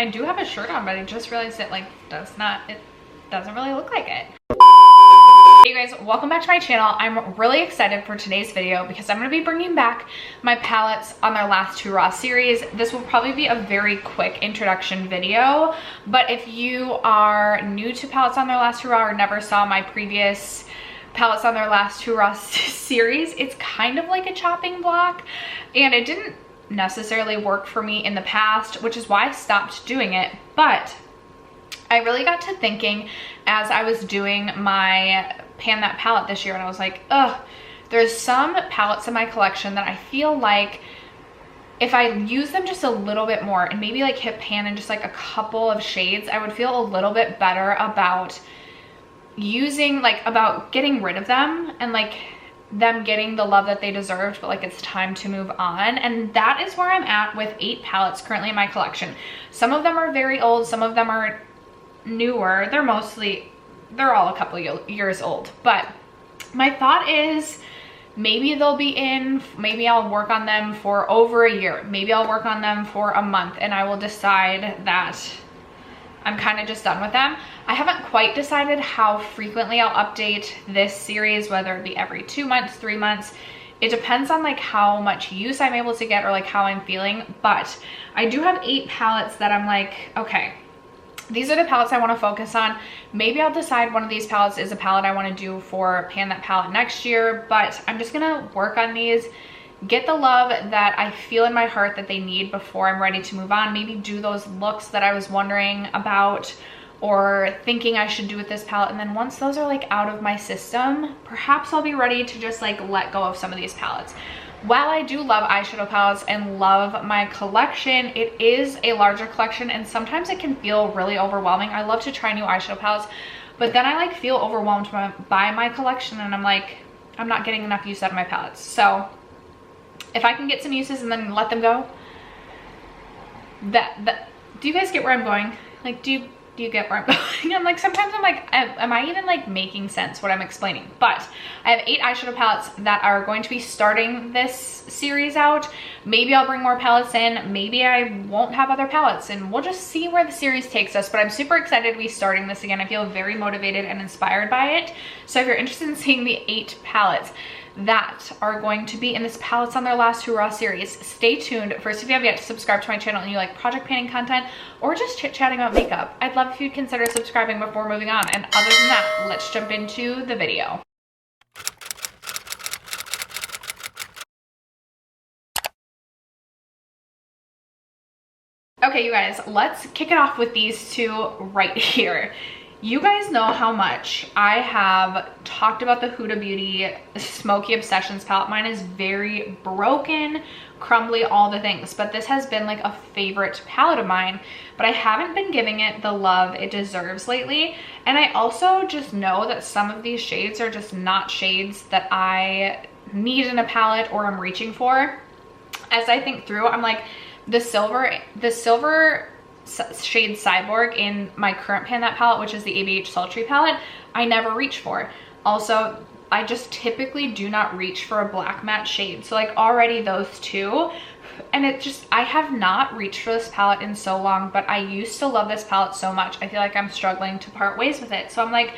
I do have a shirt on, but I just realized it like it doesn't really look like it. Hey guys, welcome back to my channel. I'm really excited for today's video because I'm going to be bringing back my palettes on their last Hoo-Rah series. This will probably be a very quick introduction video, but if you are new to palettes on their last Hoo-Rah or never saw my previous palettes on their last Hoo-Rah series, it's kind of like a chopping block, and it didn't necessarily work for me in the past, which is why I stopped doing it. But I really got to thinking as I was doing my Pan That palette this year, and I was like, there's some palettes in my collection that I feel like if I use them just a little bit more and maybe like hit pan in just like a couple of shades, I would feel a little bit better about about getting rid of them and like them getting the love that they deserved, but like it's time to move on. And that is where I'm at with 8 palettes currently in my collection. Some of them are very old, some of them are newer. They're all a couple years old, but my thought is maybe they'll be in, maybe I'll work on them for over a year, maybe I'll work on them for a month, and I will decide that I'm kind of just done with them. I haven't quite decided how frequently I'll update this series, whether it be every 2 months, 3 months. It depends on like how much use I'm able to get or like how I'm feeling, but I do have 8 palettes that I'm like, okay, these are the palettes I want to focus on. Maybe I'll decide one of these palettes is a palette I want to do for Pan That palette next year, but I'm just gonna work on these, get the love that I feel in my heart that they need before I'm ready to move on. Maybe do those looks that I was wondering about or thinking I should do with this palette, and then once those are like out of my system, perhaps I'll be ready to just like let go of some of these palettes. While I do love eyeshadow palettes and love my collection, it is a larger collection and sometimes it can feel really overwhelming. I love to try new eyeshadow palettes, but then I like feel overwhelmed by my collection, and I'm like, I'm not getting enough use out of my palettes. So if I can get some uses and then let them go, do you guys get where I'm going? Like, do you get where I'm going? I'm like, sometimes I'm like, am I even like making sense what I'm explaining? But I have 8 eyeshadow palettes that are going to be starting this series out. Maybe I'll bring more palettes in, maybe I won't have other palettes, and we'll just see where the series takes us. But I'm super excited to be starting this again. I feel very motivated and inspired by it. So if you're interested in seeing the 8 palettes that are going to be in this palettes on their last Hoo-Rah series, stay tuned. First, if you have yet to subscribe to my channel and you like project panning content or just chit-chatting about makeup, I'd love if you'd consider subscribing before moving on. And other than that, let's jump into the video. Okay, you guys, let's kick it off with these 2 right here. You guys know how much I have talked about the Huda Beauty Smoky Obsessions palette. Mine is very broken, crumbly, all the things, but this has been like a favorite palette of mine, but I haven't been giving it the love it deserves lately. And I also just know that some of these shades are just not shades that I need in a palette or I'm reaching for. As I think through, I'm like, the silver shade Cyborg in my current Pan That palette, which is the ABH Sultry palette, I never reach for. Also, I just typically do not reach for a black matte shade. So like already those 2, and it just, I have not reached for this palette in so long, but I used to love this palette so much. I feel like I'm struggling to part ways with it. So I'm like,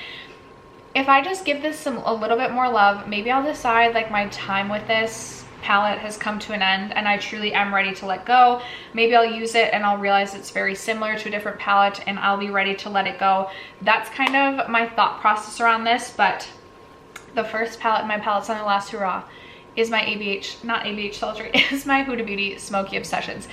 if I just give this a little bit more love, maybe I'll decide like my time with this palette has come to an end and I truly am ready to let go. Maybe I'll use it and I'll realize it's very similar to a different palette and I'll be ready to let it go. That's kind of my thought process around this. But the first palette in my palettes on the last Hoo-Rah is my not ABH Sultry, is my Huda Beauty Smoky Obsessions.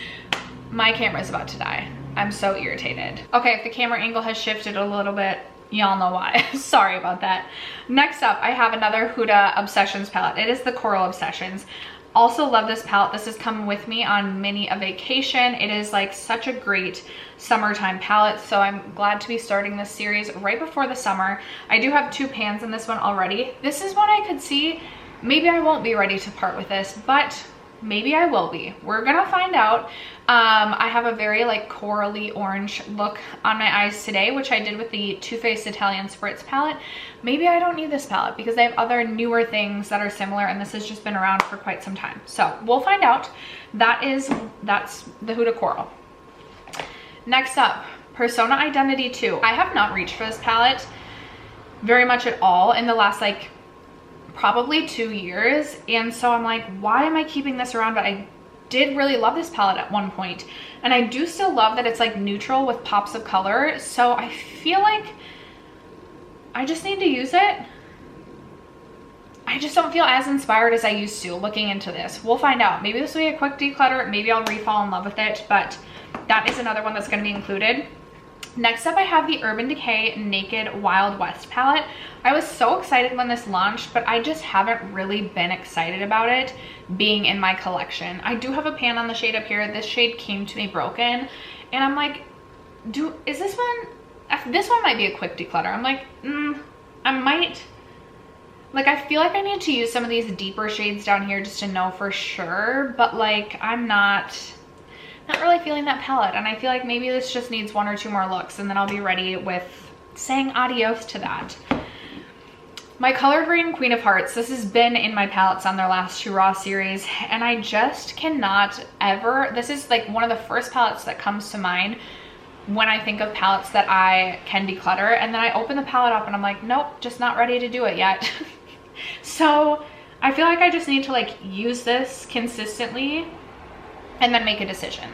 My camera is about to die. I'm so irritated. Okay, if the camera angle has shifted a little bit, y'all know why. Sorry about that. Next up, I have another Huda Obsessions palette. It is the Coral Obsessions. Also love this palette. This has come with me on many a vacation. It is like such a great summertime palette, so I'm glad to be starting this series right before the summer. I do have 2 pans in this one already. This is one I could see, maybe I won't be ready to part with this, but maybe I will be. We're gonna find out. I have a very like corally orange look on my eyes today, which I did with the Too Faced Italian Spritz palette. Maybe I don't need this palette because they have other newer things that are similar and this has just been around for quite some time. So we'll find out. That's the Huda Coral. Next up, Persona Identity 2. I have not reached for this palette very much at all in the last like probably 2 years. And so I'm like, why am I keeping this around? But I did really love this palette at one point. And I do still love that it's like neutral with pops of color. So I feel like I just need to use it. I just don't feel as inspired as I used to looking into this. We'll find out. Maybe this will be a quick declutter. Maybe I'll re-fall in love with it, but that is another one that's going to be included. Next up, I have the Urban Decay Naked Wild West palette. I was so excited when this launched, but I just haven't really been excited about it being in my collection. I do have a pan on the shade up here. This shade came to me broken, and I'm like, is this one might be a quick declutter. I'm like, I might. Like, I feel like I need to use some of these deeper shades down here just to know for sure, but like, I'm not really feeling that palette. And I feel like maybe this just needs 1 or 2 more looks, and then I'll be ready with saying adios to that. My Color Green Queen of Hearts. This has been in my palettes on their last Hoo-Rah series, and I just cannot ever, this is like one of the first palettes that comes to mind when I think of palettes that I can declutter. And then I open the palette up and I'm like, nope, just not ready to do it yet. So I feel like I just need to like use this consistently and then make a decision.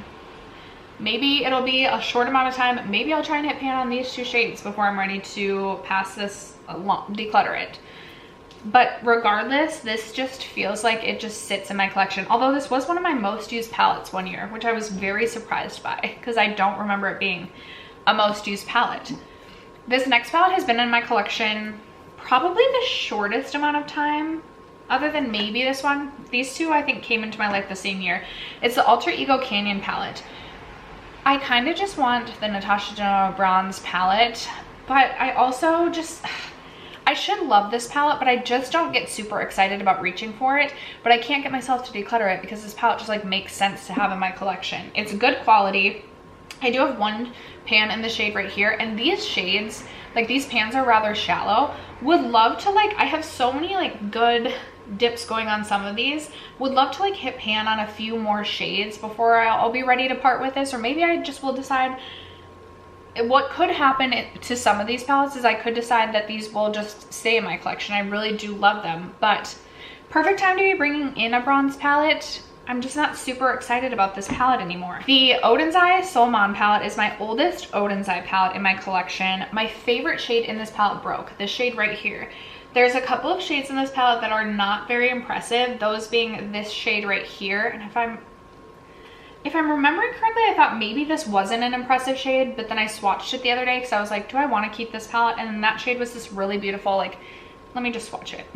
Maybe it'll be a short amount of time. Maybe I'll try and hit pan on these 2 shades before I'm ready to pass this, declutter it. But regardless, this just feels like it just sits in my collection. Although this was one of my most used palettes one year, which I was very surprised by because I don't remember it being a most used palette. This next palette has been in my collection probably the shortest amount of time, other than maybe this one. These 2 I think came into my life the same year. It's the Alter Ego Canyon palette. I kind of just want the Natasha Denona Bronze palette, but I also just, I should love this palette, but I just don't get super excited about reaching for it. But I can't get myself to declutter it because this palette just like makes sense to have in my collection. It's good quality. I do have 1 pan in the shade right here, and these shades, like these pans are rather shallow. Would love to like, I have so many like good dips going on some of these. Would love to like hit pan on a few more shades before I'll be ready to part with this. Or maybe I just will decide. What could happen to some of these palettes is I could decide that these will just stay in my collection. I really do love them, but perfect time to be bringing in a bronze palette. I'm just not super excited about this palette anymore. The Odin's Eye Solmon palette is my oldest Odin's Eye palette in my collection. My favorite shade in this palette broke, this shade right here. There's a couple of shades in this palette that are not very impressive, those being this shade right here. And if I'm remembering correctly, I thought maybe this wasn't an impressive shade, but then I swatched it the other day because I was like, do I want to keep this palette? And then that shade was this really beautiful, like, let me just swatch it.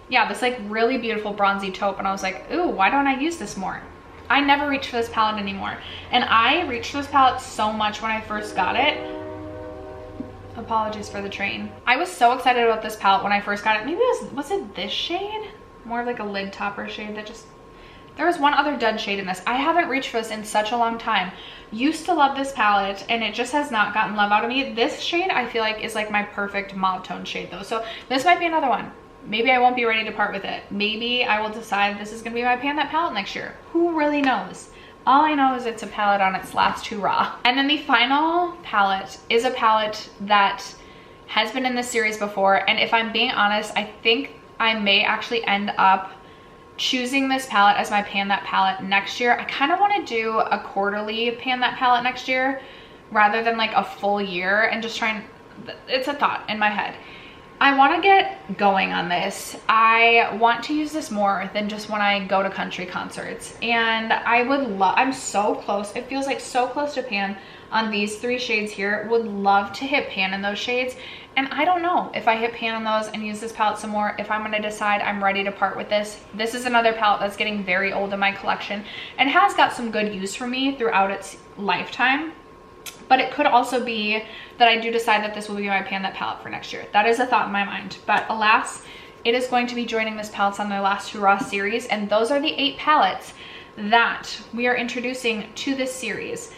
Yeah, this like really beautiful bronzy taupe, and I was like, ooh, why don't I use this more? I never reach for this palette anymore. And I reached for this palette so much when I first got it. Apologies for the train. I was so excited about this palette when I first got it. Maybe was it this shade? More of like a lid topper shade that just, there was one other dud shade in this. I haven't reached for this in such a long time. Used to love this palette, and it just has not gotten love out of me. This shade I feel like is like my perfect mauve tone shade though. So this might be another one. Maybe I won't be ready to part with it. Maybe I will decide this is gonna be my pan that palette next year. Who really knows? All I know is it's a palette on its last Hoo-Rah. And then the final palette is a palette that has been in this series before. And if I'm being honest, I think I may actually end up choosing this palette as my pan that palette next year. I kind of want to do a quarterly pan that palette next year rather than like a full year, and just trying, it's a thought in my head. I want to get going on this. I want to use this more than just when I go to country concerts. And I would love, I'm so close. It feels like so close to pan on these 3 shades here. Would love to hit pan in those shades. And I don't know if I hit pan on those and use this palette some more, if I'm going to decide I'm ready to part with this. This is another palette that's getting very old in my collection and has got some good use for me throughout its lifetime. But it could also be that I do decide that this will be my pan that palette for next year. That is a thought in my mind. But alas, it is going to be joining this palettes on their last Hoo-Rah series. And those are the 8 palettes that we are introducing to this series.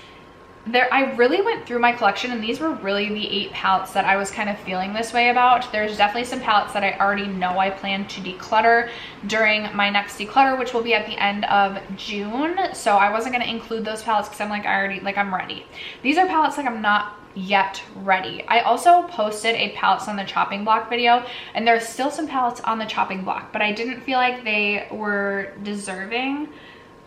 I really went through my collection, and these were really the 8 palettes that I was kind of feeling this way about. There's definitely some palettes that I already know I plan to declutter during my next declutter, which will be at the end of June. So I wasn't going to include those palettes because I'm like, I'm ready. These are palettes like I'm not yet ready. I also posted a palettes on the chopping block video, and there's still some palettes on the chopping block, but I didn't feel like they were deserving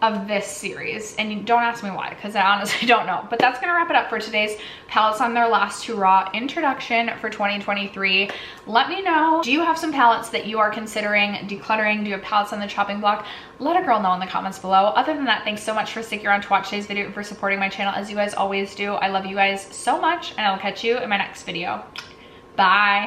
of this series, and you don't ask me why, because I honestly don't know. But that's gonna wrap it up for today's palettes on their last Hoo-Rah introduction for 2023. Let me know, do you have some palettes that you are considering decluttering? Do you have palettes on the chopping block? Let a girl know in the comments below. Other than that, thanks so much for sticking around to watch today's video and for supporting my channel as you guys always do. I love you guys so much, and I'll catch you in my next video. Bye.